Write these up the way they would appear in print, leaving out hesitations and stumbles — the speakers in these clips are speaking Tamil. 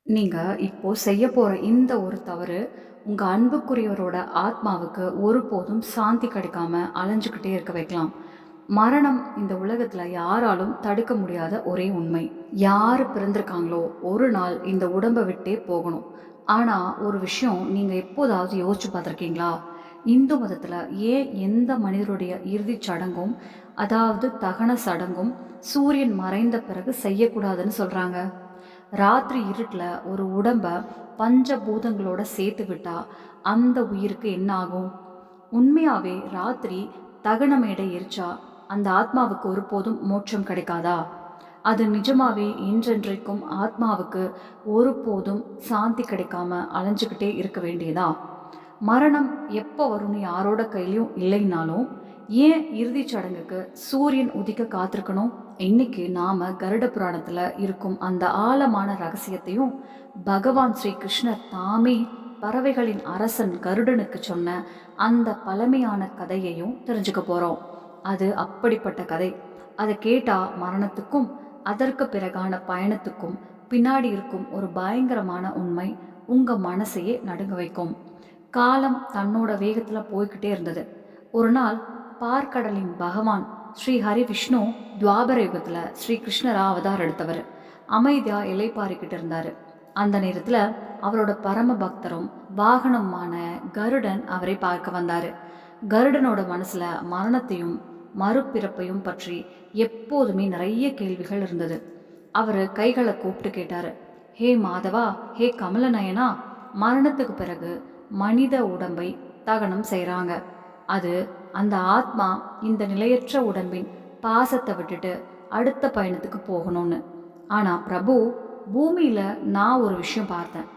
நீங்க இப்போ செய்ய போற இந்த ஒரு தவறு, உங்க அன்புக்குரியவரோட ஆத்மாவுக்கு ஒருபோதும் சாந்தி கிடைக்காம அலைஞ்சுக்கிட்டே இருக்க வைக்கலாம். மரணம் இந்த உலகத்துல யாராலும் தடுக்க முடியாத ஒரே உண்மை. யாரு பிறந்திருக்காங்களோ ஒரு நாள் இந்த உடம்ப விட்டே போகணும். ஆனா ஒரு விஷயம் நீங்க எப்போதாவது யோசிச்சு பார்த்திருக்கீங்களா? இந்து மதத்துல ஏன் எந்த மனிதருடைய இறுதிச் சடங்கும், அதாவது தகன சடங்கும் சூரியன் மறைந்த பிறகு செய்யக்கூடாதுன்னு சொல்றாங்க? ராத்திரி இருட்டில் ஒரு உடம்ப பஞ்சபூதங்களோட சேர்த்து விட்டா அந்த உயிருக்கு என்ன ஆகும்? உண்மையாவே ராத்திரி தகன மேடை எரிச்சா அந்த ஆத்மாவுக்கு ஒருபோதும் மோட்சம் கிடைக்காதா? அது நிஜமாவே இன்றென்றைக்கும் ஆத்மாவுக்கு ஒருபோதும் சாந்தி கிடைக்காம அலைஞ்சுக்கிட்டே இருக்க வேண்டியதா? மரணம் எப்போ வரும்னு யாரோட கையிலையும் இல்லைனாலும் ஏன் இறுதிச் சடங்குக்கு சூரியன் உதிக்க காத்திருக்கணும்? இன்னைக்கு நாம கருட புராணத்துல இருக்கும் அந்த ஆழமான ரகசியத்தையும் பகவான் ஸ்ரீ கிருஷ்ணர் தாமே பறவைகளின் அரசன் கருடனுக்கு சொன்ன அந்த பழமையான கதையையும் தெரிஞ்சுக்க போறோம். அது அப்படிப்பட்ட கதை. அதை கேட்டா மரணத்துக்கும் அதற்கு பிறகான பயணத்துக்கும் பின்னாடி இருக்கும் ஒரு பயங்கரமான உண்மை உங்க மனசையே நடுங்க வைக்கும். காலம் தன்னோட வேகத்துல போய்கிட்டே இருந்தது. ஒரு நாள் பார்க்கடலின் பகவான் ஸ்ரீ ஹரி விஷ்ணு துவாபர யுகத்துல ஸ்ரீ கிருஷ்ணரா அவதாரம் எடுத்தவர் அமைதியா இலைப்பாரிக்கிட்டு இருந்தாரு. அந்த நேரத்துல அவரோட பரம பக்தரும் வாகனமான கருடன் அவரை பார்க்க வந்தாரு. கருடனோட மனசுல மரணத்தையும் மறுபிறப்பையும் பற்றி எப்போதுமே நிறைய கேள்விகள் இருந்தது. அவரு கைகளை கூப்பிட்டு கேட்டாரு, ஹே மாதவா, ஹே கமலநயனா, மரணத்துக்கு பிறகு மனித உடம்பை தகனம் செய்கிறாங்க. அது அந்த ஆத்மா இந்த நிலையற்ற உடம்பின் பாசத்தை விட்டுட்டு அடுத்த பயணத்துக்கு போகணும்னு. ஆனால் பிரபு, பூமியில் நான் ஒரு விஷயம் பார்த்தேன்.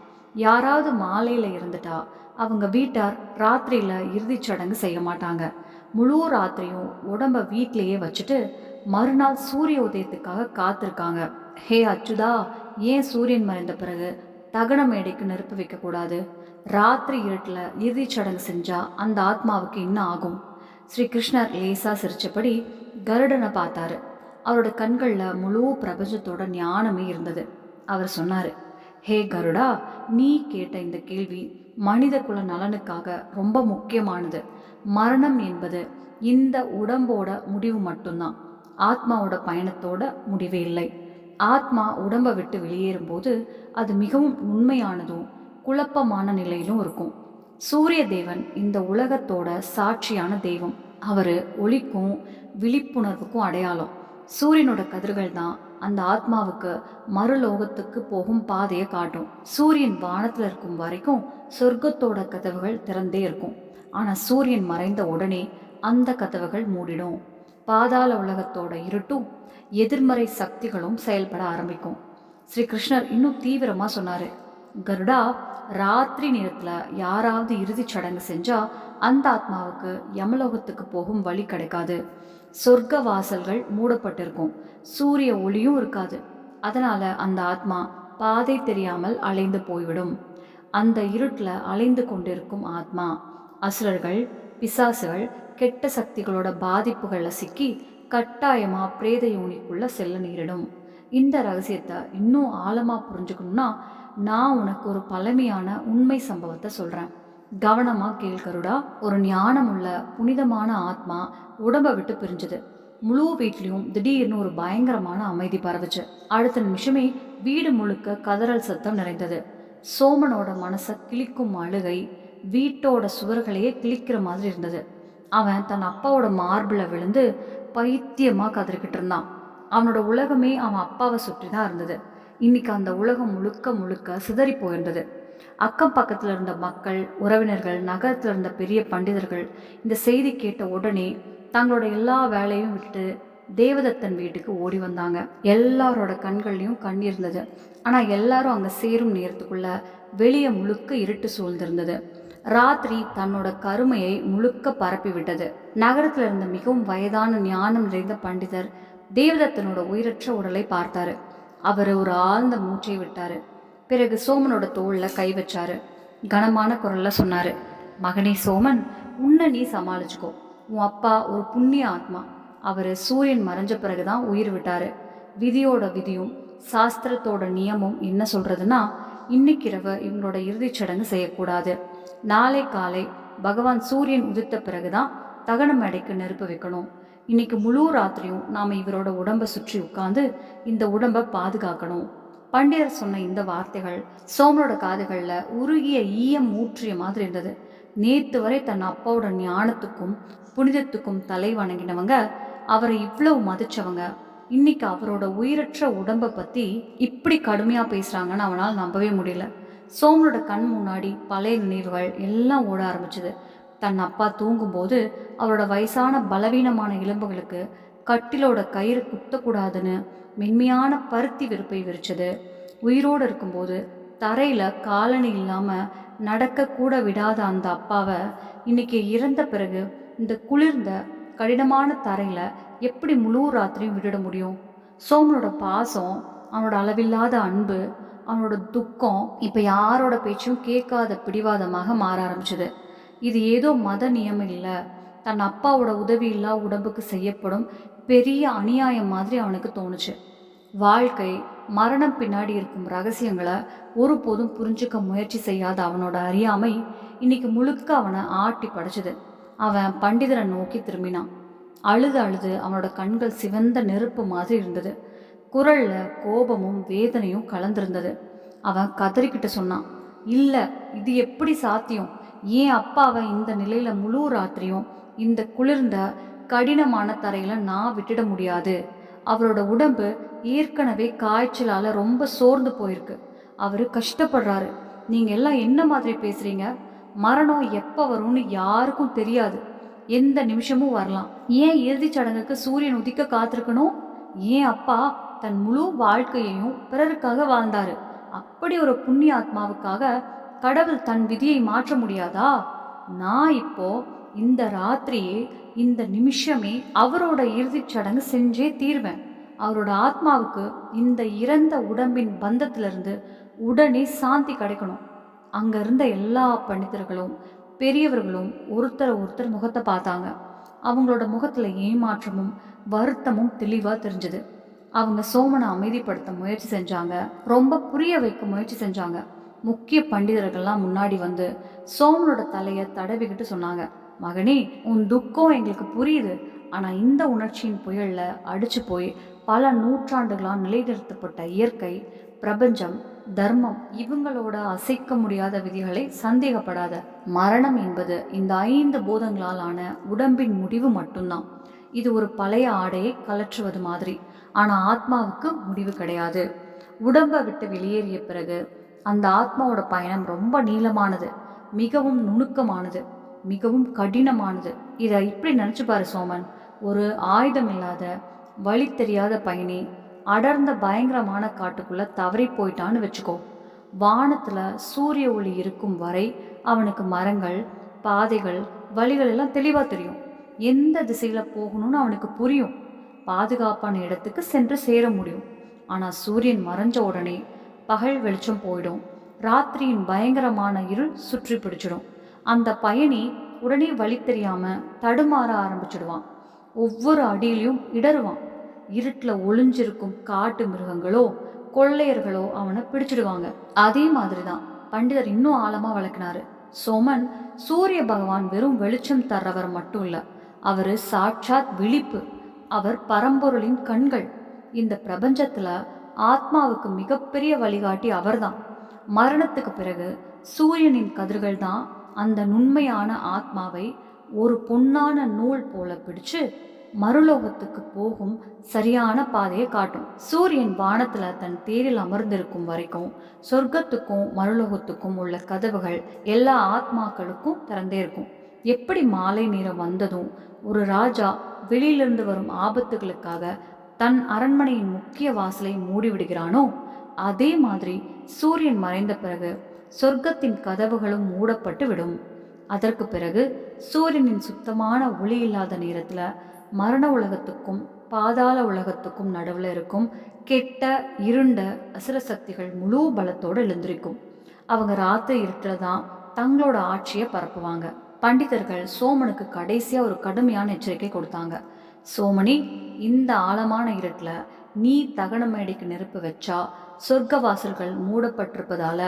யாராவது மாலையில் இருந்துட்டா அவங்க வீட்டார் ராத்திரியில் இறுதிச் சடங்கு செய்ய மாட்டாங்க. முழு ராத்திரியும் உடம்ப வீட்டிலேயே வச்சுட்டு மறுநாள் சூரிய உதயத்துக்காக காத்திருக்காங்க. ஹே அச்சுதா, ஏன் சூரியன் மறைந்த பிறகு தகன மேடைக்கு நெருப்பு வைக்கக்கூடாது? ராத்திரி இருட்டில் இறுதிச் சடங்கு செஞ்சா அந்த ஆத்மாவுக்கு என்ன ஆகும்? ஸ்ரீ கிருஷ்ணர் லேசா சிரிச்சபடி கருடனை பார்த்தாரு. அவரோட கண்களில் முழு பிரபஞ்சத்தோட ஞானமே இருந்தது. அவர் சொன்னாரு, ஹே கருடா, நீ கேட்ட இந்த கேள்வி மனித குல நலனுக்காக ரொம்ப முக்கியமானது. மரணம் என்பது இந்த உடம்போட முடிவு மட்டும்தான். ஆத்மாவோட பயணத்தோட முடிவே இல்லை. ஆத்மா உடம்பை விட்டு வெளியேறும்போது அது மிகவும் உண்மையானதும் குழப்பமான நிலையிலும் இருக்கும். சூரிய தேவன் இந்த உலகத்தோட சாட்சியான தெய்வம். அவரு ஒளிக்கும் விழிப்புணர்வுக்கும் அடையாளம். சூரியனோட கதிர்கள் தான் அந்த ஆத்மாவுக்கு மறுலோகத்துக்கு போகும் பாதையை காட்டும். சூரியன் வானத்துல இருக்கும் வரைக்கும் சொர்க்கத்தோட கதவுகள் திறந்தே இருக்கும். ஆனா சூரியன் மறைந்த உடனே அந்த கதவுகள் மூடிடும். பாதாள உலகத்தோட இருட்டும் எதிர்மறை சக்திகளும் செயல்பட ஆரம்பிக்கும். ஸ்ரீ கிருஷ்ணர் இன்னும் தீவிரமா சொன்னாரு, கருடா, ராத்திரி நேரத்துல யாராவது இறுதிச் சடங்கு செஞ்சா அந்த ஆத்மாவுக்கு யமலோகத்துக்கு போகும் வழி கிடைக்காது. சொர்க்க வாசல்கள் மூடப்பட்டிருக்கும். சூரிய ஒளியும் இருக்காது. அதனால அந்த ஆத்மா பாதை தெரியாமல் அலைந்து போய்விடும். அந்த இருட்டில் அலைந்து கொண்டிருக்கும் ஆத்மா அசுரர்கள், பிசாசுகள், கெட்ட சக்திகளோட பாதிப்புகளில் சிக்கி கட்டாயமா பிரேத யோனிக்குள்ள செல்ல நேரிடும். இந்த ரகசியத்தை இன்னும் ஆழமா புரிஞ்சுக்கணும்னா நான் உனக்கு ஒரு பழமையான உண்மை சம்பவத்தை சொல்றேன். கவனமா கேள் கருடா. ஒரு ஞானமுள்ள புனிதமான ஆத்மா உடம்பை விட்டு பிரிஞ்சது. முழு வீட்லயும் திடீர்னு ஒரு பயங்கரமான அமைதி பரவுச்சு. அடுத்த நிமிஷமே வீடு முழுக்க கதறல் சத்தம் நிறைந்தது. சோமனோட மனசை கிழிக்கும் அழுகை வீட்டோட சுவர்களையே கிழிக்கிற மாதிரி இருந்தது. அவன் தன் அப்பாவோட மார்பிள விழுந்து பைத்தியமா கதறிக்கிட்டு இருந்தான். அவனோட உலகமே அவன் அப்பாவை சுற்றி தான் இருந்தது. இன்னைக்கு அந்த உலகம் முழுக்க முழுக்க சிதறி போயிருந்தது. அக்கம் பக்கத்துல இருந்த மக்கள், உறவினர்கள், நகரத்துல இருந்த பெரிய பண்டிதர்கள் இந்த செய்தி கேட்ட உடனே தங்களோட எல்லா வேலையும் விட்டுட்டு தேவதத்தன் வீட்டுக்கு ஓடி வந்தாங்க. எல்லாரோட கண்கள்லையும் கண்ணீர் இருந்தது. ஆனா எல்லாரும் அங்க சேரும் நேரத்துக்குள்ள வெளியே முழுக்க இருட்டு சூழ்ந்திருந்தது. ராத்திரி தன்னோட கருமையை முழுக்க பரப்பி விட்டது. நகரத்துல இருந்த மிகவும் வயதான ஞானம் நிறைந்த பண்டிதர் தேவதத்தனோட உயிரற்ற உடலை பார்த்தாரு. அவர் ஒரு ஆழ்ந்த மூச்சை விட்டாரு. பிறகு சோமனோட தோல்ல கை வச்சாரு. கனமான குரல்ல சொன்னாரு, மகனே சோமன், உன்னை நீ சமாளிச்சுக்கோ. உன் அப்பா ஒரு புண்ணிய ஆத்மா. அவர் சூரியன் மறைஞ்ச பிறகுதான் உயிர் விட்டாரு. விதியோட விதியும் சாஸ்திரத்தோட நியமும் என்ன சொல்றதுன்னா, இன்னைக்கிரவு இவங்களோட இறுதிச் சடங்கு செய்யக்கூடாது. நாளை காலை பகவான் சூரியன் உதித்த பிறகுதான் தகன மேடைக்கு நெருப்பு வைக்கணும். இன்னைக்கு முழு ராத்திரியும் நாம் இவரோட உடம்பை சுற்றி உட்கார்ந்து இந்த உடம்பை பாதுகாக்கணும். பண்டிதர் சொன்ன இந்த வார்த்தைகள் சோமனோட காதுகளில் உருகிய ஈயம் ஊற்றிய மாதிரி இருந்தது. நேத்து வரை தன் அப்பாவோட ஞானத்துக்கும் புனிதத்துக்கும் தலை வணங்கினவங்க, அவரை இவ்வளவு மதிச்சவங்க, இன்னைக்கு அவரோட உயிரற்ற உடம்பை பத்தி இப்படி கடுமையா பேசுறாங்கன்னு அவனால் நம்பவே முடியல. சோமனோட கண் முன்னாடி பழைய நினைவுகள் எல்லாம் ஓட ஆரம்பிச்சது. தன் அப்பா தூங்கும்போது அவரோட வயசான பலவீனமான எலும்புகளுக்கு கட்டிலோட கயிறு குத்தக்கூடாதுன்னு மென்மையான பருத்தி விருப்பை விரிச்சது. உயிரோடு இருக்கும்போது தரையில காலணி இல்லாம நடக்க கூட விடாத அந்த அப்பாவை இன்னைக்கு இறந்த பிறகு இந்த குளிர்ந்த கடினமான தரையில எப்படி முழு ராத்திரியும் விட்டுட முடியும்? சோமனோட பாசம், அவனோட அளவில்லாத அன்பு, அவனோட துக்கம் இப்ப யாரோட பேச்சும் கேட்காத பிடிவாதமாக மாற ஆரம்பிச்சது. இது ஏதோ மத நியமம் இல்லை, தன் அப்பாவோட உதவி இல்லா உடம்புக்கு செய்யப்படும் பெரிய அநியாயம் மாதிரி அவனுக்கு தோணுச்சு. வாழ்க்கை மரணம் பின்னாடி இருக்கும் ரகசியங்களை ஒருபோதும் புரிஞ்சுக்க முயற்சி செய்யாத அவனோட அறியாமை இன்னைக்கு முழுக்க அவனை ஆட்டி படைச்சது. அவன் பண்டிதரை நோக்கி திரும்பினான். அழுது அழுது அவனோட கண்கள் சிவந்த நெருப்பு மாதிரி இருந்தது. குரல்ல கோபமும் வேதனையும் கலந்திருந்தது. அவன் கதறிக்கிட்டு சொன்னான், இல்லை, இது எப்படி சாத்தியம்? ஏன் அப்பாவை இந்த நிலையில முழு ராத்திரியும் இந்த குளிர்ந்த கடினமான தரையில நான் விட்டுட முடியாது. அவரோட உடம்பு ஏற்கனவே காய்ச்சலால ரொம்ப சோர்ந்து போயிருக்கு. அவரு கஷ்டப்படுறாரு. நீங்க எல்லாம் என்ன மாதிரி பேசுறீங்க? மரணம் எப்ப வரும்னு யாருக்கும் தெரியாது. எந்த நிமிஷமும் வரலாம். ஏன் இறுதிச் சடங்குக்கு சூரியன் உதிக்க காத்திருக்கணும்? ஏன் அப்பா தன் முழு வாழ்க்கையையும் பிறருக்காக வாழ்ந்தாரு. அப்படி ஒரு புண்ணிய ஆத்மாவுக்காக கடவுள் தன் விதியை மாற்ற முடியாதா? நான் இப்போ இந்த ராத்திரியே, இந்த நிமிஷமே அவரோட இறுதிச் சடங்கு செஞ்சே தீர்வேன். அவரோட ஆத்மாவுக்கு இந்த இறந்த உடம்பின் பந்தத்திலிருந்து உடனே சாந்தி கிடைக்கணும். அங்க இருந்த எல்லா பண்டிதர்களும் பெரியவர்களும் ஒருத்தர் முகத்தை பார்த்தாங்க. அவங்களோட முகத்துல ஏமாற்றமும் வருத்தமும் தெளிவா தெரிஞ்சது. அவங்க சோமனை அமைதிப்படுத்த முயற்சி செஞ்சாங்க, ரொம்ப புரிய வைக்க முயற்சி செஞ்சாங்க. முக்கிய பண்டிதர்கள்லாம் முன்னாடி வந்து சோமனோட தலையை தடவிக்கிட்டு சொன்னாங்க, மகனே, உன் துக்கம் எங்களுக்கு புரியுது. ஆனா இந்த உணர்ச்சியின் புயல்ல அடிச்சு போய் பல நூற்றாண்டுகளால் நிலைநிறுத்தப்பட்ட இயற்கை, பிரபஞ்சம், தர்மம் இவங்களோட அசைக்க முடியாத விதிகளை சந்தேகப்படாத. மரணம் என்பது இந்த 5 பூதங்களால் ஆன உடம்பின் முடிவு மட்டும்தான். இது ஒரு பழைய ஆடையை கலற்றுவது மாதிரி. ஆனா ஆத்மாவுக்கு முடிவு கிடையாது. உடம்பை விட்டு வெளியேறிய பிறகு அந்த ஆத்மாவோட பயணம் ரொம்ப நீளமானது, மிகவும் நுணுக்கமானது, மிகவும் கடினமானது. இதை இப்படி நினைச்சு பாரு சோமன். ஒரு ஆயுதம் இல்லாத வழி தெரியாத பயணி அடர்ந்த பயங்கரமான காட்டுக்குள்ள தவறி போயிட்டான்னு வச்சுக்கோ. வானத்துல சூரிய ஒளி இருக்கும் வரை அவனுக்கு மரங்கள், பாதைகள், வழிகள் எல்லாம் தெளிவா தெரியும். எந்த திசையில போகணும்னு அவனுக்கு புரியும். பாதுகாப்பான இடத்துக்கு சென்று சேர முடியும். ஆனா சூரியன் மறைஞ்ச உடனே பகல் வெளிச்சம் போயிடும். ராத்திரியின் பயங்கரமான இருள் சுற்றி பிடிச்சிடும். அந்த பயணி உடனே வழி தெரியாம தடுமாற ஆரம்பிச்சிடுவான். ஒவ்வொரு அடியிலையும் இடறுவான். இருட்டுல ஒளிஞ்சிருக்கும் காட்டு மிருகங்களோ கொள்ளையர்களோ அவனை பிடிச்சிடுவாங்க. அதே மாதிரிதான் பண்டிதர் இன்னும் ஆழமா வளர்க்கினாரு. சோமன், சூரிய பகவான் வெறும் வெளிச்சம் தர்றவர் மட்டும் இல்ல, அவரு சாட்சாத் விழிப்பு. அவர் பரம்பொருளின் கண்கள். இந்த பிரபஞ்சத்துல ஆத்மாவுக்கு மிகப்பெரிய வழிகாட்டி அவர்தான். மரணத்துக்கு பிறகு சூரியனின் கதிர்கள் தான் அந்த நுண்மையான ஆத்மாவை ஒரு பொன்னான நூல் போல பிடிச்சு மறுலோகத்துக்கு போகும் சரியான பாதையை காட்டும். சூரியன் வானத்துல தன் தேரில் அமர்ந்திருக்கும் வரைக்கும் சொர்க்கத்துக்கும் மறுலோகத்துக்கும் உள்ள கதவுகள் எல்லா ஆத்மாக்களுக்கும் திறந்தே இருக்கும். எப்படி மாலை நேரம் வந்ததும் ஒரு ராஜா வெளியிலிருந்து வரும் ஆபத்துகளுக்காக தன் அரண்மனையின் முக்கிய வாசலை மூடிவிடுகிறானோ, அதே மாதிரி சூரியன் மறைந்த பிறகு சொர்க்கத்தின் கதவுகளும் மூடப்பட்டு விடும். அதற்கு பிறகு சூரியனின் சுத்தமான ஒளி இல்லாத நேரத்துல மரண உலகத்துக்கும் பாதாள உலகத்துக்கும் நடுவில் இருக்கும் கெட்ட இருண்ட அசுர சக்திகள் முழு பலத்தோடு எழுந்திருக்கும். அவங்க ராத்திரி இருட்டுல தான் தங்களோட ஆட்சியை பரப்புவாங்க. பண்டிதர்கள் சோமனுக்கு கடைசியா ஒரு கடுமையான எச்சரிக்கை கொடுத்தாங்க. சோமனி, இந்த ஆழமான இருட்டுல நீ தகன மேடைக்கு நெருப்பு வச்சா சொர்க்க வாசல்கள் மூடப்பட்டிருப்பதால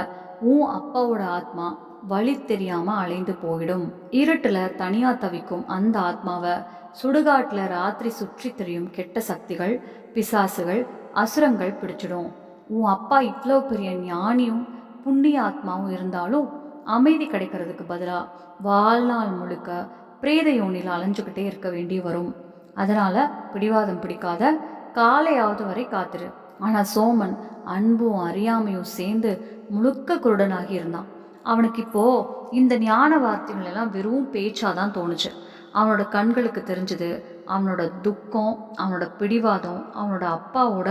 உன் அப்பாவோட ஆத்மா வழி தெரியாம அலைந்து போயிடும். இருட்டுல தனியா தவிக்கும் அந்த ஆத்மாவை சுடுகாட்டுல ராத்திரி சுற்றி திரியும் கெட்ட சக்திகள், பிசாசுகள், அசுரங்கள் பிடிச்சிடும். உன் அப்பா இவ்வளோ பெரிய ஞானியும் புண்ணிய ஆத்மாவும் இருந்தாலும் அமைதி கிடைக்கிறதுக்கு பதிலாக வாழ்நாள் முழுக்க பிரேத யோனியில் அலைஞ்சுக்கிட்டே இருக்க வேண்டி வரும். அதனால பிடிவாதம் பிடிக்காத, காலையாவது வரை காத்துரு. ஆனால் சோமன் அன்பும் அறியாமையும் சேர்ந்து முழுக்க குருடனாகி இருந்தான். அவனுக்கு இப்போ இந்த ஞான வார்த்தைகள் எல்லாம் வெறும் பேச்சாதான் தோணுச்சு. அவனோட கண்களுக்கு தெரிஞ்சது அவனோட துக்கம், அவனோட பிடிவாதம், அவனோட அப்பாவோட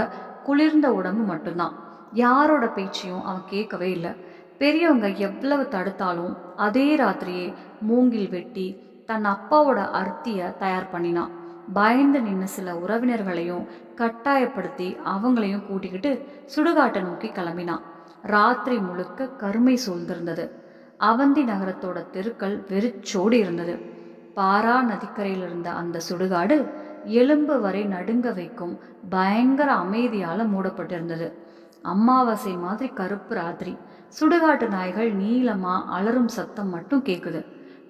குளிர்ந்த உடம்பு மட்டும்தான். யாரோட பேச்சையும் அவன் கேட்கவே இல்லை. பெரியவங்க எவ்வளவு தடுத்தாலும் அதே ராத்திரியே மூங்கில் வெட்டி தன் அப்பாவோட அர்த்தியை தயார் பண்ணினான். பயந்து நின்று சில உறவினர்களையும் கட்டாயப்படுத்தி அவங்களையும் கூட்டிக்கிட்டு சுடுகாட்டை நோக்கி கிளம்பினான். ராத்திரி முழுக்க கருமை சூழ்ந்திருந்தது. அவந்தி நகரத்தோட தெருக்கள் வெறிச்சோடி இருந்தது. பாரா நதிக்கரையில் இருந்த அந்த சுடுகாடு எலும்பு வரை நடுங்க வைக்கும் பயங்கர அமைதியால மூடப்பட்டிருந்தது. அமாவாசை மாதிரி கருப்பு ராத்திரி. சுடுகாட்டு நாய்கள் நீளமா அலறும் சத்தம் மட்டும் கேக்குது.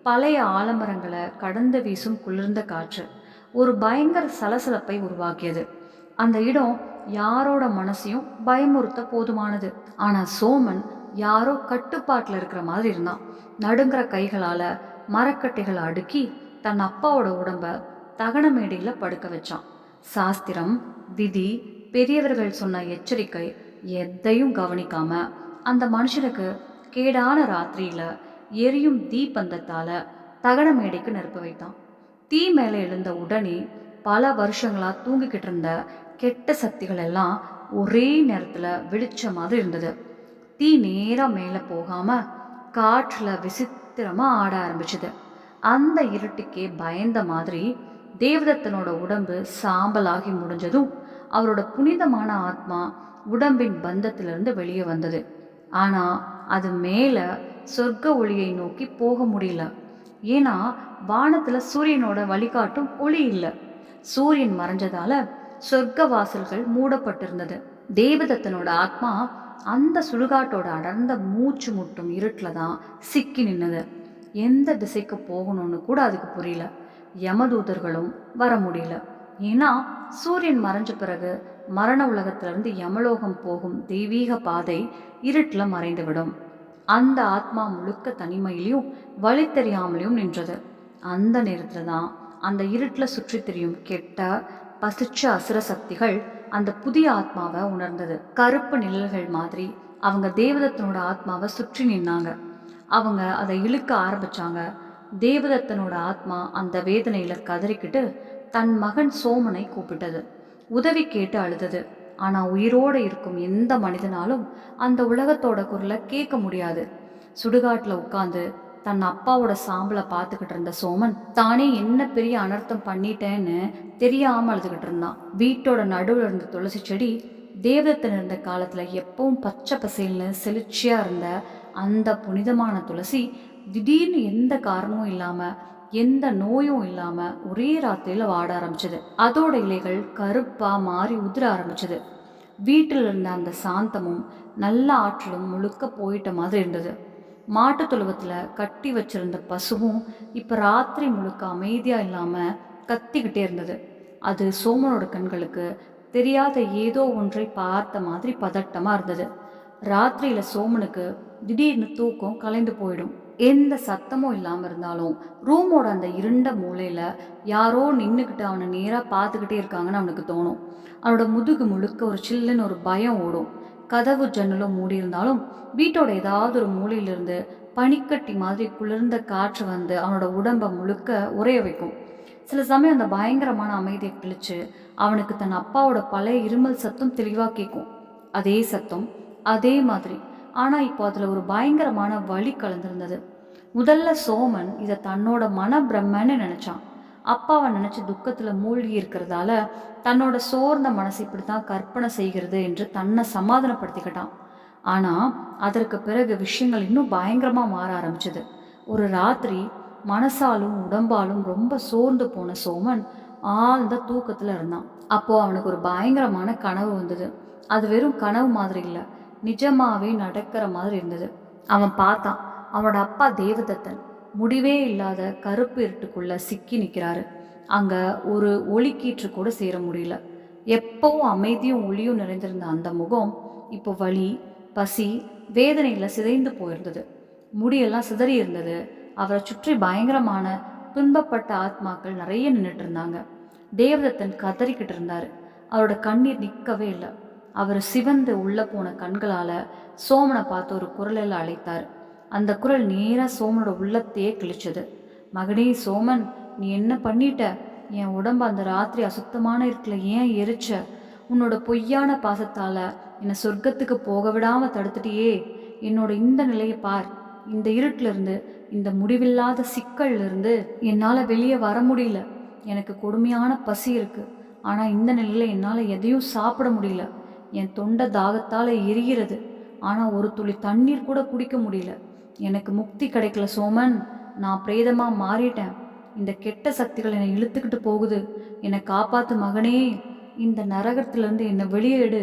பழைய ஆலமரங்களை கடந்து வீசும் குளிர்ந்த காற்று ஒரு பயங்கர சலசலப்பை உருவாக்கியது. அந்த இடம் யாரோட மனசையும் பயமுறுத்த போதுமானது. ஆனா சோமன் யாரோ கட்டுப்பாட்டில் இருக்கிற மாதிரி இருந்தான். நடுங்கிற கைகளால மரக்கட்டைகளை அடுக்கி தன் அப்பாவோட உடம்ப தகன மேடையில படுக்க வச்சான். சாஸ்திரம், விதி, பெரியவர்கள் சொன்ன எச்சரிக்கை எதையும் கவனிக்காம அந்த மனுஷனுக்கு கேடான ராத்திரியில எரியும் தீப்பந்தத்தால தகன மேடைக்கு நெருப்ப வைத்தான். தீ மேலே எழுந்த உடனே பல வருஷங்களா தூங்கிக்கிட்டு இருந்த கெட்ட சக்திகள் எல்லாம் ஒரே நேரத்துல வெடிச்ச மாதிரி இருந்தது. தீ நேரா மேல போகாம காற்றுல விசித்திரமா ஆட ஆரம்பிச்சது. அந்த இருட்டுக்கே பயந்த மாதிரி தேவதத்தனோட உடம்பு சாம்பலாகி முடிஞ்சதும் அவரோட புனிதமான ஆத்மா உடம்பின் பந்தத்திலிருந்து வெளியே வந்தது. ஆனா அது மேல சொர்க்க ஒளியை நோக்கி போக முடியல. ஏன்னா வானத்துல சூரியனோட வழிகாட்டும் ஒளி இல்லை. சூரியன் மறைஞ்சதால சொர்க்க வாசல்கள் மூடப்பட்டிருந்தது. தேவதத்தனோட ஆத்மா அந்த சுடுகாட்டோட அடர்ந்த மூச்சு முட்டும் இருட்டில் தான் சிக்கி நின்னது. எந்த திசைக்கு போகணும்னு கூட அதுக்கு புரியல. யமதூதர்களும் வர முடியல. ஏன்னா சூரியன் மறைஞ்ச பிறகு மரண உலகத்திலிருந்து யமலோகம் போகும் தெய்வீக பாதை இருட்டுல மறைந்துவிடும். அந்த ஆத்மா முழுக்க தனிமையிலையும் வழி தெரியாமலையும் நின்றது. அந்த நேரத்துல தான் அந்த இருட்டுல சுற்றி திரியும் கெட்ட பசிச்ச அசுர சக்திகள் அந்த புதிய ஆத்மாவை உணர்ந்தது. கருப்பு நிழல்கள் மாதிரி அவங்க தேவதத்தனோட ஆத்மாவை சுற்றி நின்னாங்க. அவங்க அதை இழுக்க ஆரம்பிச்சாங்க. தேவதத்தனோட ஆத்மா அந்த வேதனையில கதறிக்கிட்டு தன் மகன் சோமனை கூப்பிட்டது. உதவி கேட்டு அழுதது. ஆனா உயிரோட இருக்கும் எந்த மனிதனாலும் அந்த உலகத்தோட குரலை கேட்க முடியாது. சுடுகாட்டுல உட்கார்ந்து தன் அப்பாவோட சாம்பலை பார்த்துக்கிட்டு இருந்த சோமன் தானே என்ன பெரிய அனர்த்தம் பண்ணிட்டேன்னு தெரியாம அழுதுகிட்டு இருந்தான். வீட்டோட நடுவில் இருந்த துளசி செடி தேவதத்தன் இருந்த காலத்துல எப்பவும் பச்சை பசேல்னு செழிச்சியா இருந்த அந்த புனிதமான துளசி திடீர்னு எந்த காரணமும் இல்லாம எந்த நோயும் இல்லாம ஒரே ராத்திரியில வாட ஆரம்பிச்சது. அதோட இலைகள் கருப்பா மாறி உதிர ஆரம்பிச்சது. வீட்டில் இருந்த அந்த சாந்தமும் நல்ல ஆற்றலும் முழுக்க போயிட்ட மாதிரி இருந்தது. மாட்டு தொழுவத்துல கட்டி வச்சிருந்த பசுவும் இப்ப ராத்திரி முழுக்க அமைதியா இல்லாம கத்திக்கிட்டே இருந்தது. அது சோமனோட கண்களுக்கு தெரியாத ஏதோ ஒன்றை பார்த்த மாதிரி பதட்டமா இருந்தது. ராத்திரியில சோமனுக்கு திடீர்னு தூக்கம் கலைந்து போயிடும். எந்த சத்தமும் இல்லாம இருந்தாலும் ரூமோட அந்த இருண்ட மூலையில யாரோ நின்றுக்கிட்டு அவனை நேரா பார்த்துக்கிட்டே இருக்காங்கன்னு அவனுக்கு தோணும். அவனோட முதுகு முழுக்க ஒரு சில்லுன்னு ஒரு பயம் ஓடும். கதவு ஜன்னலும் மூடி இருந்தாலும் வீட்டோட ஏதாவது ஒரு மூலையிலிருந்து பனிக்கட்டி மாதிரி குளிர்ந்த காற்று வந்து அவனோட உடம்பை முழுக்க உறைய வைக்கும். சில சமயம் அந்த பயங்கரமான அமைதியை கிழிச்சு அவனுக்கு தன் அப்பாவோட பழைய இருமல் சத்தம் தெளிவா கேட்கும். அதே சத்தம், அதே மாதிரி. ஆனா இப்போ அதுல ஒரு பயங்கரமான வலி கலந்திருந்தது. முதல்ல சோமன் இதை தன்னோட மன பிரம்மன்னு நினைச்சான். அப்பாவை நினைச்சு துக்கத்துல மூழ்கி இருக்கிறதால தன்னோட சோர்ந்த மனசை இப்படித்தான் கற்பனை செய்கிறது என்று தன்னை சமாதானப்படுத்திக்கிட்டான். ஆனா அதற்கு பிறகு விஷயங்கள் இன்னும் பயங்கரமா மாற ஆரம்பிச்சது. ஒரு ராத்திரி மனசாலும் உடம்பாலும் ரொம்ப சோர்ந்து போன சோமன் ஆழ்ந்த தூக்கத்தில் இருந்தான். அப்போது அவனுக்கு ஒரு பயங்கரமான கனவு வந்தது. அது வெறும் கனவு மாதிரி இல்லை, நிஜமாவே நடக்கிற மாதிரி இருந்தது. அவன் பார்த்தான், அவனோட அப்பா தேவதத்தன் முடிவே இல்லாத கருப்பு இருட்டுக்குள்ள சிக்கி நிற்கிறாரு. அங்கே ஒரு ஒளிக்கீற்று கூட சேர முடியல. எப்பவும் அமைதியும் ஒளியும் நிறைந்திருந்த அந்த முகம் இப்போ வலி, பசி, வேதனையில் சிதைந்து போயிருந்தது. முடியெல்லாம் சிதறி இருந்தது. அவரை சுற்றி பயங்கரமான துன்பப்பட்ட ஆத்மாக்கள் நிறைய நின்றுட்டு இருந்தாங்க. தேவதத்தன் கதறிக்கிட்டு இருந்தார். அவரோட கண்ணீர் நிற்கவே இல்லை. அவர் சிவந்து உள்ள போன கண்களால் சோமனை பார்த்து ஒரு குரலில் அழைத்தார். அந்த குரல் நேராக சோமனோட உள்ளத்தையே கிழிச்சது. மகனே சோமன், நீ என்ன பண்ணிட்ட? என் உடம்பு அந்த ராத்திரி அசுத்தமான இருட்டில் ஏன் எரிச்ச? உன்னோட பொய்யான பாசத்தால் என்னை சொர்க்கத்துக்கு போக விடாமல் தடுத்துட்டியே. என்னோட இந்த நிலையை பார். இந்த இருட்டிலிருந்து, இந்த முடிவில்லாத சிக்கல்லிருந்து என்னால் வெளியே வர முடியல. எனக்கு கொடுமையான பசி இருக்குது. ஆனால் இந்த நிலையில் என்னால் எதையும் சாப்பிட முடியல. என் தொண்டை தாகத்தால் எரிகிறது. ஆனால் ஒரு துளி தண்ணீர் கூட குடிக்க முடியல. எனக்கு முக்தி கிடைக்கல சோமன். நான் பிரேதமாக மாறிட்டேன். இந்த கெட்ட சக்திகள் என்னை இழுத்துக்கிட்டு போகுது. என்னை காப்பாற்று மகனே. இந்த நரகத்திலேருந்து என்னை வெளியே எடு.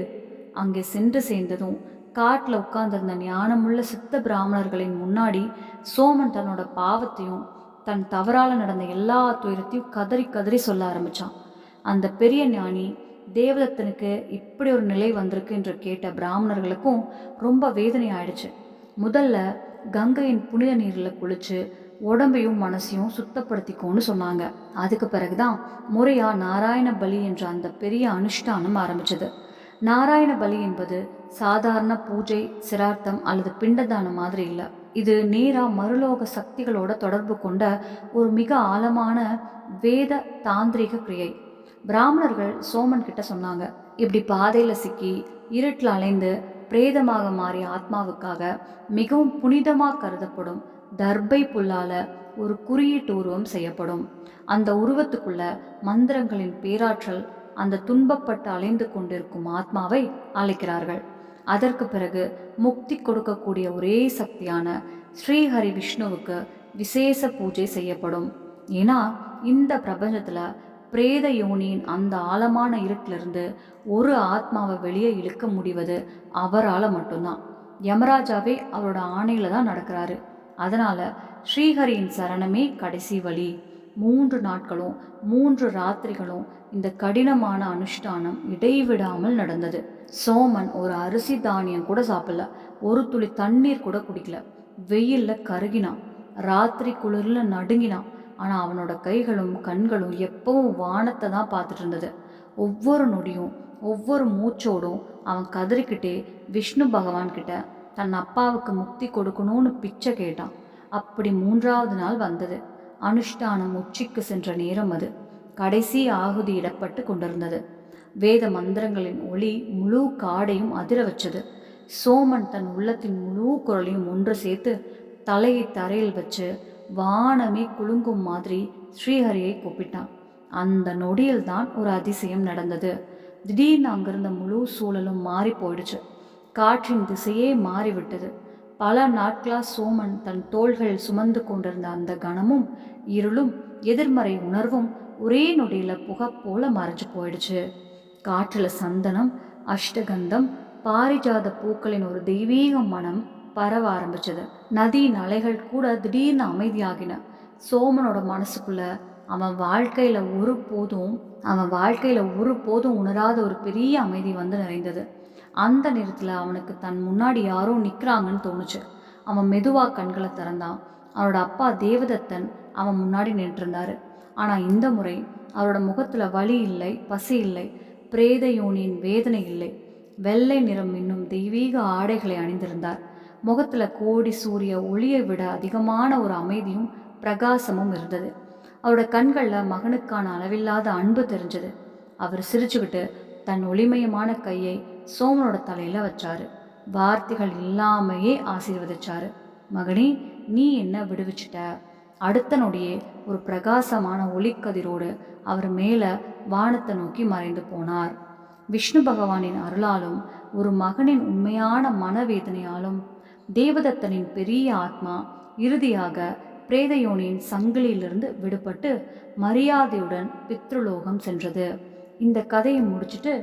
அங்கே சென்று சேர்ந்ததும் காட்டில் உட்கார்ந்திருந்த ஞானமுள்ள சித்த பிராமணர்களின் முன்னாடி சோமன் தன்னோட பாவத்தையும் தன் தவறால் நடந்த எல்லா துயரத்தையும் கதறி கதறி சொல்ல ஆரம்பித்தான். அந்த பெரிய ஞானி தேவதத்தனுக்கு இப்படி ஒரு நிலை வந்திருக்கு என்று கேட்ட பிராமணர்களுக்கும் ரொம்ப வேதனை ஆயிடுச்சு. முதல்ல கங்கையின் புனித நீரில் குளிச்சு உடம்பையும் மனசையும் சுத்தப்படுத்திக்கோன்னு சொன்னாங்க. அதுக்கு பிறகுதான் முறையா நாராயண பலி என்ற அந்த பெரிய அனுஷ்டானம் ஆரம்பிச்சது. நாராயண பலி என்பது சாதாரண பூஜை, சிரார்த்தம் அல்லது பிண்டதானம் மாதிரி இல்லை. இது நேராக மறுலோக சக்திகளோட தொடர்பு கொண்ட ஒரு மிக ஆழமான வேத தாந்திரிக கிரியை. பிராமணர்கள் சோமன் கிட்ட சொன்னாங்க, இப்படி பாதையில் சிக்கி இருட்டில் அலைந்து பிரேதமாக மாறிய ஆத்மாவுக்காக மிகவும் புனிதமாக கருதப்படும் தர்பை புல்லால ஒரு குறியீட்டு உருவம் செய்யப்படும். அந்த உருவத்துக்குள்ள மந்திரங்களின் பேராற்றல் அந்த துன்பப்பட்டு அலைந்து கொண்டிருக்கும் ஆத்மாவை அழைக்கிறார்கள். அதற்கு பிறகு முக்தி கொடுக்கக்கூடிய ஒரே சக்தியான ஸ்ரீஹரி விஷ்ணுவுக்கு விசேஷ பூஜை செய்யப்படும். ஏன்னா இந்த பிரபஞ்சத்தில் பிரேத யோனியின் அந்த ஆழமான இருட்டிலிருந்து ஒரு ஆத்மாவை வெளியே இழுக்க முடிவது அவரால் மட்டும்தான். யமராஜாவே அவரோட ஆணையில் தான் நடக்கிறாரு. அதனால் ஸ்ரீஹரியின் சரணமே கடைசி வழி. 3 நாட்களும் 3 ராத்திரிகளும் இந்த கடினமான அனுஷ்டானம் இடைவிடாமல் நடந்தது. சோமன் ஒரு அரிசி தானியம் கூட சாப்பிடல, ஒரு துளி தண்ணீர் கூட குடிக்கல. வெயிலில் கருகினான், ராத்திரி குளிரில் நடுங்கினான். ஆனால் அவனோட கைகளும் கண்களும் எப்பவும் வானத்தை தான் பார்த்துட்டு இருந்தது. ஒவ்வொரு நொடியும் ஒவ்வொரு மூச்சோடும் அவன் கதறிக்கிட்டே விஷ்ணு பகவான்கிட்ட தன் அப்பாவுக்கு முக்தி கொடுக்கணும்னு பிச்சை கேட்டான். அப்படி 3வது நாள் வந்தது. அனுஷ்டானம் உச்சிக்கு சென்ற நேரம் அது. கடைசி ஆகுதி இடப்பட்டு கொண்டிருந்தது. வேத மந்திரங்களின் ஒளி முழு காடையும் அதிர வச்சது. சோமன் தன் உள்ளத்தின் முழு குரலையும் ஒன்று சேர்த்து தலையை தரையில் வச்சு வானமே குலுங்கும் மாதிரி ஸ்ரீஹரியை கூப்பிட்டான். அந்த நொடியில் தான் ஒரு அதிசயம் நடந்தது. திடீர்னு அங்கிருந்த முழு சூழலும் மாறி போயிடுச்சு. காற்றின் திசையே மாறிவிட்டது. பல நாட்களாக சோமன் தன் தோள்கள் சுமந்து கொண்டிருந்த அந்த கணமும் இருளும் எதிர்மறை உணர்வும் ஒரே நொடியில் புகை போல மறைஞ்சு போயிடுச்சு. காற்றில் சந்தனம், அஷ்டகந்தம், பாரிஜாத பூக்களின் ஒரு தெய்வீக மனம் பரவ ஆரம்பிச்சது. நதியின் அலைகள் கூட திடீர்னு அமைதியாகின. சோமனோட மனசுக்குள்ள அவன் வாழ்க்கையில் ஒருபோதும் உணராத ஒரு பெரிய அமைதி வந்து நிறைந்தது. அந்த நேரத்தில் அவனுக்கு தன் முன்னாடி யாரோ நிற்கிறாங்கன்னு தோணுச்சு. அவன் மெதுவாக கண்களை திறந்தான். அவனோட அப்பா தேவதத்தன் அவன் முன்னாடி நின்றுருந்தாரு. ஆனால் இந்த முறை அவரோட முகத்தில் வலி இல்லை, பசி இல்லை, பிரேத யோனியின் வேதனை இல்லை. வெள்ளை நிறம் இன்னும் தெய்வீக ஆடைகளை அணிந்திருந்தார். முகத்தில் கோடி சூரிய ஒளியை விட அதிகமான ஒரு அமைதியும் பிரகாசமும் இருந்தது. அவரோட கண்களில் மகனுக்கான அளவில்லாத அன்பு தெரிஞ்சது. அவர் சிரிச்சுக்கிட்டு தன் ஒளிமயமான கையை சோமனோட தலையில் வச்சாரு. வார்த்தைகள் இல்லாமையே ஆசீர்வதிச்சாரு. மகனே, நீ என்ன விடுவிச்சிட்ட. அடுத்த நொடியே ஒரு பிரகாசமான ஒளிக்கதிரோடு அவர் மேலே வானத்தை நோக்கி மறைந்து போனார். விஷ்ணு பகவானின் அருளாலும் ஒரு மகனின் உண்மையான மனவேதனையாலும் தேவதத்தனின் பெரிய ஆத்மா இறுதியாக பிரேத யோனியின் சங்கிலியிலிருந்து விடுபட்டு மரியாதையுடன் பித்ருலோகம் சென்றது. இந்த கதையை முடிச்சுட்டு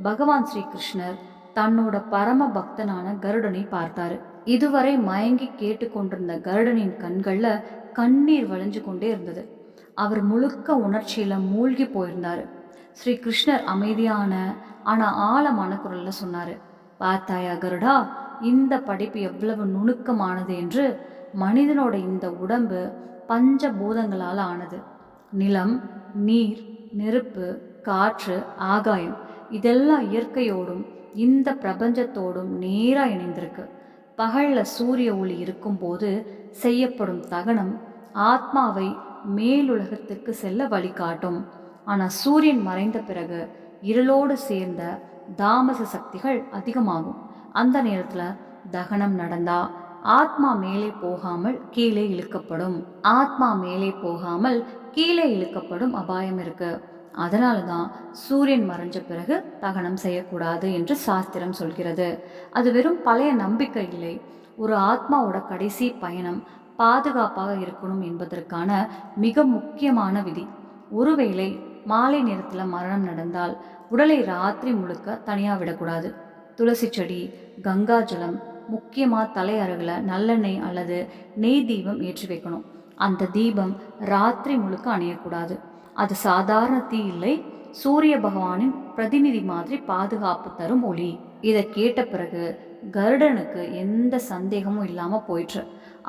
பகவான் ஸ்ரீ கிருஷ்ணர் தன்னோட பரம பக்தனான கருடனை பார்த்தாரு. இதுவரை மயங்கி கேட்டுக்கொண்டிருந்த கருடனின் கண்கள்ல கண்ணீர் வழிஞ்சு கொண்டே இருந்தது. அவர் முழுக்க உணர்ச்சியில மூழ்கி போயிருந்தாரு. ஸ்ரீ கிருஷ்ணர் அமைதியான ஆனா ஆழமான குரல்ல சொன்னாரு, பார்த்தாயா கருடா, இந்த படைப்பு எவ்வளவு நுணுக்கமானது என்று. மனிதனோட இந்த உடம்பு பஞ்சபூதங்களால் ஆனது. நிலம், நீர், நெருப்பு, காற்று, ஆகாயம் இதெல்லாம் இயற்கையோடும் இந்த பிரபஞ்சத்தோடும் நேரா இணைந்திருக்கு. பகல்ல சூரிய ஒளி இருக்கும்போது செய்யப்படும் தகனம் ஆத்மாவை மேலுலகத்துக்கு செல்ல வழிகாட்டும். ஆனால் சூரியன் மறைந்த பிறகு இருளோடு சேர்ந்த தாமச சக்திகள் அதிகமாகும். அந்த நேரத்தில் தகனம் நடந்தா ஆத்மா மேலே போகாமல் கீழே இழுக்கப்படும். அபாயம் இருக்கு. அதனால தான் சூரியன் மறைஞ்ச பிறகு தகனம் செய்யக்கூடாது என்று சாஸ்திரம் சொல்கிறது. அது வெறும் பழைய நம்பிக்கை இல்லை. ஒரு ஆத்மாவோட கடைசி பயணம் பாதுகாப்பாக இருக்கணும் என்பதற்கான மிக முக்கியமான விதி. ஒருவேளை மாலை நேரத்தில் மரணம் நடந்தால் உடலை ராத்திரி முழுக்க தனியாக விடக்கூடாது. துளசி செடி, கங்கா ஜலம், முக்கியமாக தலையருகில் நல்லெண்ணெய் அல்லது நெய் தீபம் ஏற்றி வைக்கணும். அந்த தீபம் ராத்திரி முழுக்க அணையக்கூடாது. அது சாதாரண தீ இல்லை, சூரிய பகவானின் பிரதிநிதி மாதிரி பாதுகாப்பு தரும் ஒளி. இதை கேட்ட பிறகு கருடனுக்கு எந்த சந்தேகமும் இல்லாமல் போயிற்று.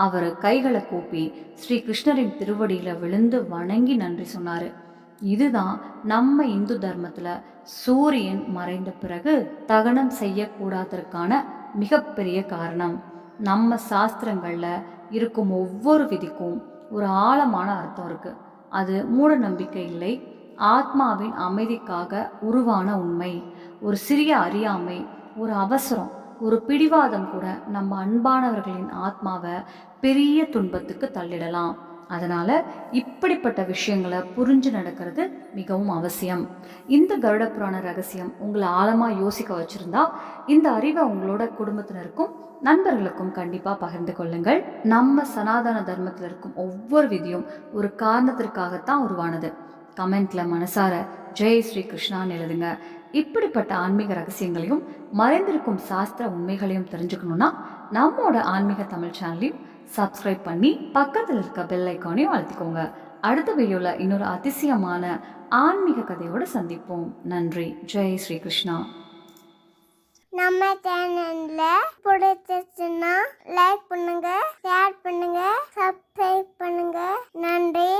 அவர் கைகளை கூப்பி ஸ்ரீ கிருஷ்ணரின் திருவடியில விழுந்து வணங்கி நன்றி சொன்னாரு. இதுதான் நம்ம இந்து தர்மத்துல சூரியன் மறைந்த பிறகு தகனம் செய்யக்கூடாதற்கான மிகப்பெரிய காரணம். நம்ம சாஸ்திரங்கள்ல இருக்கும் ஒவ்வொரு விதிக்கும் ஒரு ஆழமான அர்த்தம் இருக்கு. அது மூட நம்பிக்கை இல்லை, ஆத்மாவின் அமைதிக்காக உருவான உண்மை. ஒரு சிறிய அறியாமை, ஒரு அவசரம், ஒரு பிடிவாதம் கூட நம்ம அன்பானவர்களின் ஆத்மாவை பெரிய துன்பத்துக்கு தள்ளிடலாம். அதனால இப்படிப்பட்ட விஷயங்களை புரிஞ்சு நடக்கிறது மிகவும் அவசியம். இந்த கருட புராண ரகசியம் உங்களை ஆழமா யோசிக்க வச்சிருந்தா இந்த அறிவை உங்களோட குடும்பத்தினருக்கும் நண்பர்களுக்கும் கண்டிப்பா பகிர்ந்து கொள்ளுங்கள். நம்ம சனாதன தர்மத்தில் இருக்கும் ஒவ்வொரு விதியும் ஒரு காரணத்திற்காகத்தான் உருவானது. கமெண்ட்ல மனசார ஜெய் ஸ்ரீ கிருஷ்ணான்னு எழுதுங்க. இப்படிப்பட்ட ஆன்மீக ரகசியங்களையும் மறைந்திருக்கும் சாஸ்திர உண்மைகளையும் தெரிஞ்சுக்கணும்னா நம்மோட ஆன்மீக தமிழ் சேனலையும் சப்ஸ்கிரைப் பண்ணி பக்கத்தில் இருக்க பெல் ஐக்கானையும் அழுத்திக்கோங்க. அடுத்த வீடியோல இன்னொரு அதிசயமான ஆன்மீக கதையோடு சந்திப்போம். நன்றி. ஜெய் ஸ்ரீ கிருஷ்ணா. நம்ம சேனல்ல பிடிச்சிருச்சுன்னா லைக் பண்ணுங்க, ஷேர் பண்ணுங்க, சப்ஸ்கிரைப் பண்ணுங்க. நன்றி.